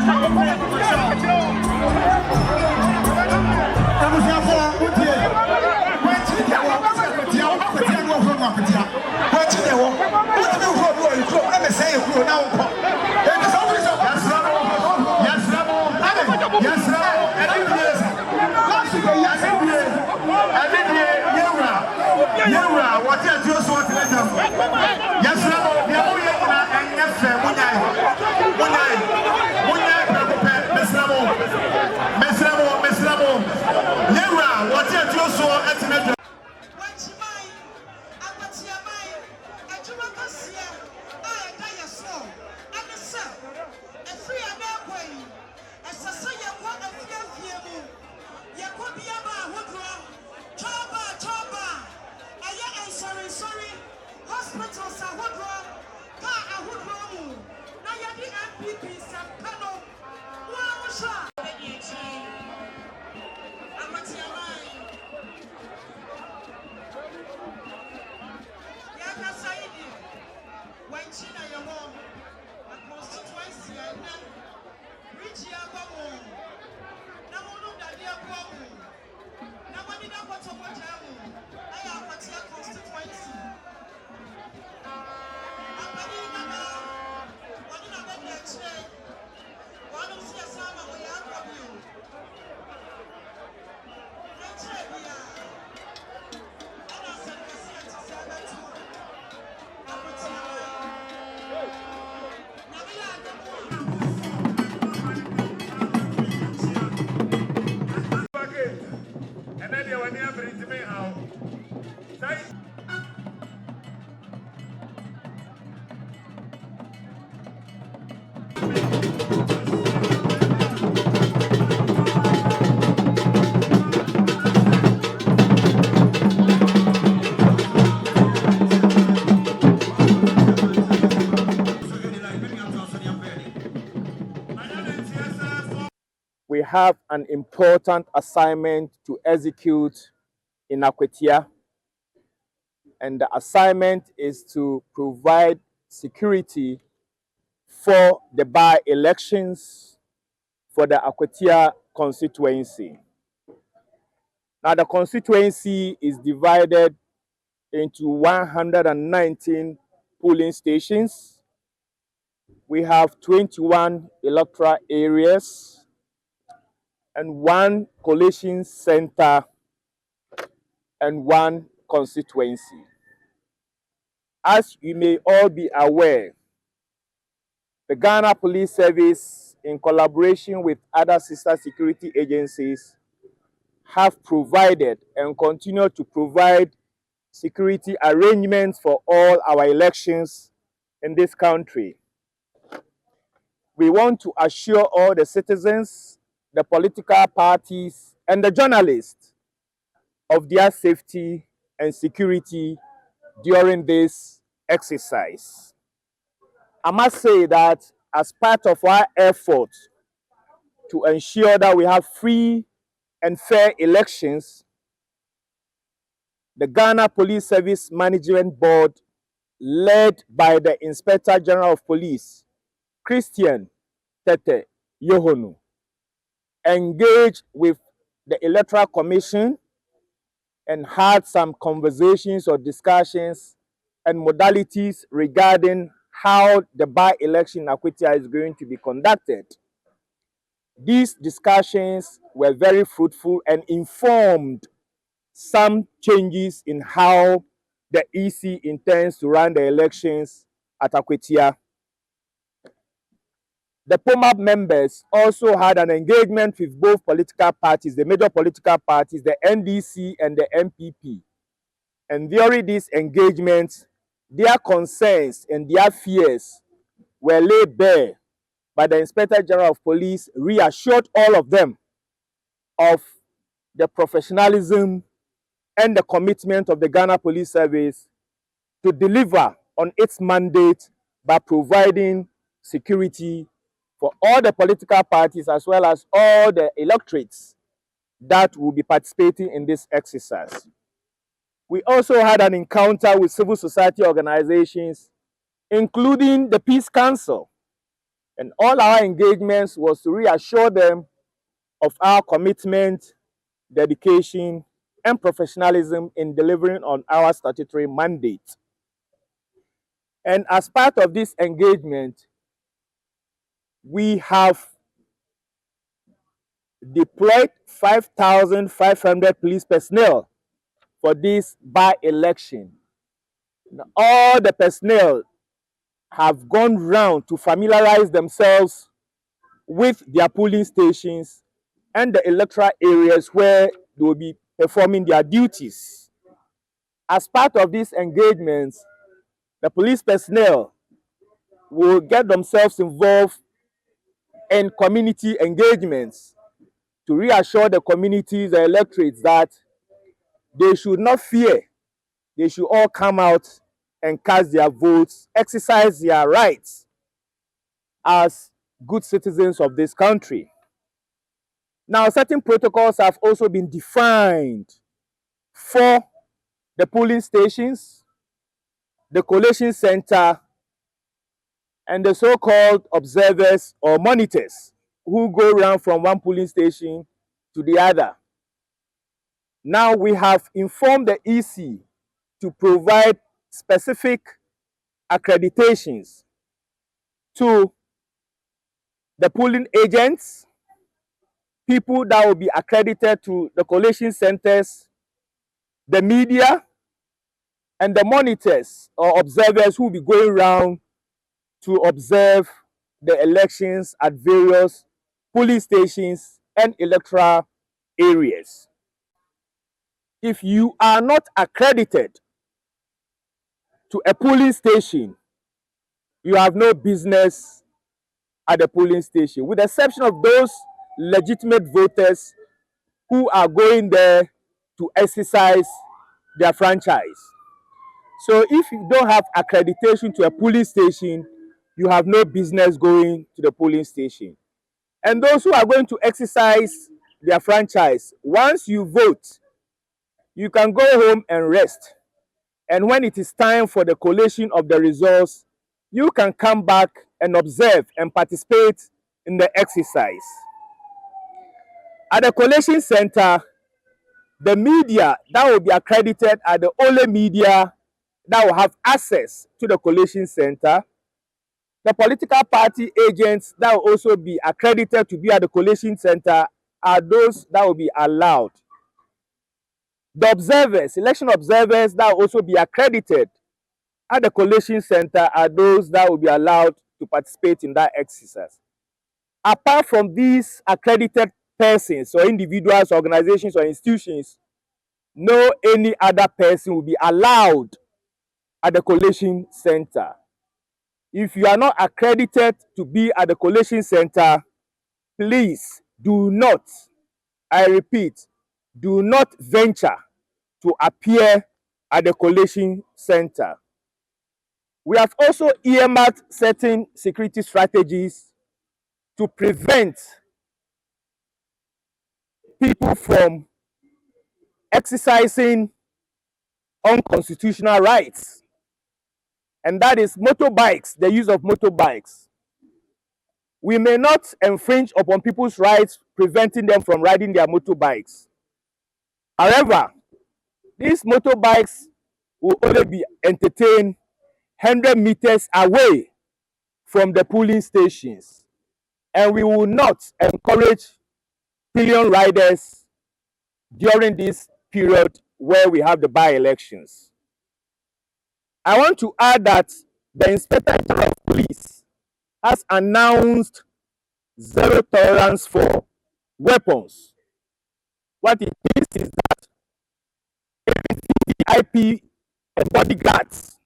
Yes, we have an important assignment to execute in Akwatia, and the assignment is to provide security for the by-elections for the Akwatia constituency. Now, the constituency is divided into 119 polling stations. We have 21 electoral areas and 1 collation center and 1 constituency. As you may all be aware, the Ghana Police Service, in collaboration with other sister security agencies, have provided and continue to provide security arrangements for all our elections in this country. We want to assure all the citizens, the political parties, and the journalists of their safety and security during this exercise. I must say that as part of our effort to ensure that we have free and fair elections, the Ghana Police Service Management Board, led by the Inspector General of Police, Christian Tete Yohonu, engaged with the Electoral Commission and had some conversations or discussions and modalities regarding how the by-election in Akwatia is going to be conducted. These discussions were very fruitful and informed some changes in how the EC intends to run the elections at Akwatia. The POMAP members also had an engagement with both political parties, the major political parties, the NDC and the NPP. And during these engagements, their concerns and their fears were laid bare by the Inspector General of Police, reassured all of them of the professionalism and the commitment of the Ghana Police Service to deliver on its mandate by providing security for all the political parties as well as all the electorates that will be participating in this exercise. We also had an encounter with civil society organizations, including the Peace Council, and all our engagements was to reassure them of our commitment, dedication, and professionalism in delivering on our statutory mandate. And as part of this engagement, we have deployed 5,500 police personnel for this by-election. All the personnel have gone round to familiarize themselves with their polling stations and the electoral areas where they will be performing their duties. As part of these engagements, the police personnel will get themselves involved in community engagements to reassure the communities, the electorates, that they should not fear. They should all come out and cast their votes, exercise their rights as good citizens of this country. Now, certain protocols have also been defined for the polling stations, the collation center, and the so-called observers or monitors who go around from one polling station to the other. Now we have informed the EC to provide specific accreditations to the polling agents, people that will be accredited to the collation centers, the media, and the monitors or observers who will be going around to observe the elections at various polling stations and electoral areas. If you are not accredited to a polling station, you have no business at the polling station, with the exception of those legitimate voters who are going there to exercise their franchise. So if you don't have accreditation to a polling station, you have no business going to the polling station. And those who are going to exercise their franchise, once you vote, you can go home and rest. And when it is time for the collation of the results, you can come back and observe and participate in the exercise. At the collation center, the media that will be accredited are the only media that will have access to the collation center. The political party agents that will also be accredited to be at the collation center are those that will be allowed. The observers, election observers that will also be accredited at the collation center are those that will be allowed to participate in that exercise. Apart from these accredited persons or individuals, organizations or institutions, no any other person will be allowed at the collation center. If you are not accredited to be at the collation center, please do not, I repeat, do not venture to appear at the collation center. We have also earmarked certain security strategies to prevent people from exercising unconstitutional rights, and that is motorbikes, the use of motorbikes. We may not infringe upon people's rights, preventing them from riding their motorbikes. However, these motorbikes will only be entertained 100 meters away from the polling stations, and we will not encourage pillion riders during this period where we have the by-elections. I want to add that the Inspector General of Police has announced zero tolerance for weapons. What it means is that VIP and bodyguards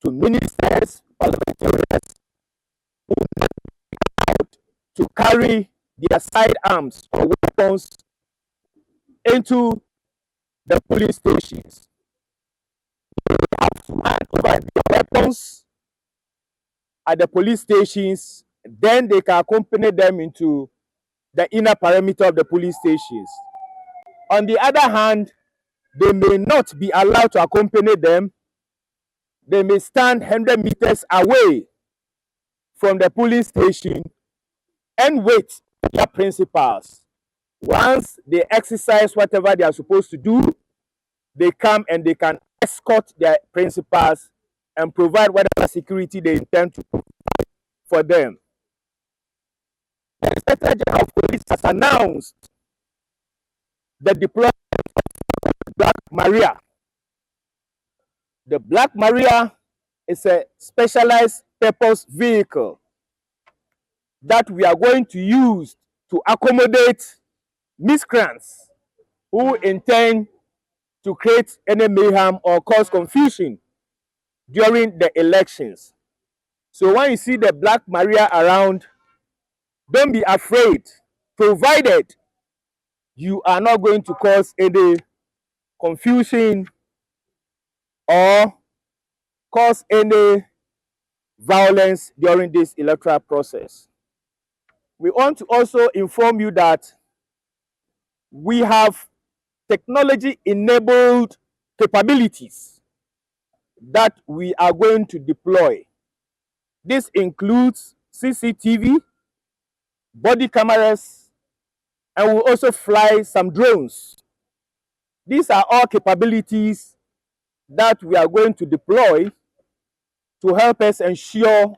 to ministers, parliamentarians who are not allowed to carry their sidearms or weapons into the police stations. They have to hand over their weapons at the police stations, then they can accompany them into the inner perimeter of the police stations. On the other hand, they may not be allowed to accompany them. They may stand 100 meters away from the police station and wait for their principals. Once they exercise whatever they are supposed to do, they come and they can escort their principals and provide whatever security they intend to provide for them. The Inspector General of Police has announced the deployment of the Black Maria. The Black Maria is a specialized purpose vehicle that we are going to use to accommodate miscreants who intend to create any mayhem or cause confusion during the elections. So when you see the Black Maria around, don't be afraid, provided you are not going to cause any confusion or cause any violence during this electoral process. We want to also inform you that we have technology-enabled capabilities that we are going to deploy. This includes CCTV, body cameras, and we'll also fly some drones. These are all capabilities that we are going to deploy to help us ensure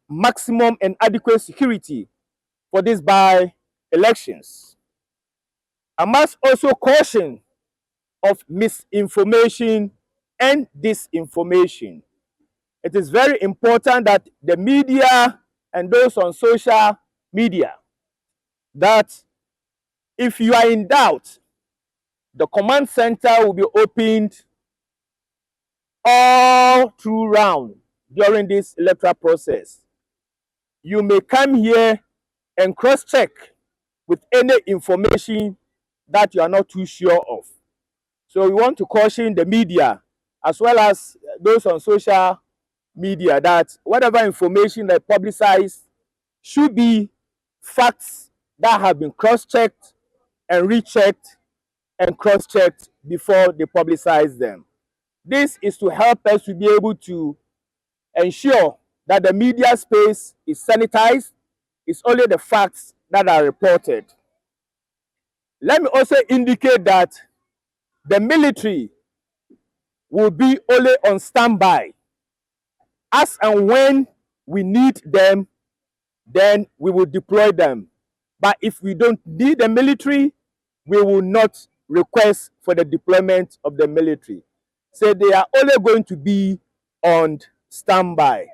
maximum and adequate security for these by-elections. I must also caution of misinformation and disinformation. It is very important that the media and those on social media, that if you are in doubt, the command center will be opened all through round during this electoral process. You may come here and cross-check with any information that you are not too sure of. So we want to caution the media as well as those on social media that whatever information they publicize should be facts that have been cross-checked and rechecked and cross-checked before they publicize them. This is to help us to be able to ensure that the media space is sanitized. It's only the facts that are reported. Let me also indicate that the military will be only on standby. As and when we need them, then we will deploy them. But if we don't need the military, we will not request for the deployment of the military. So they are only going to be on standby.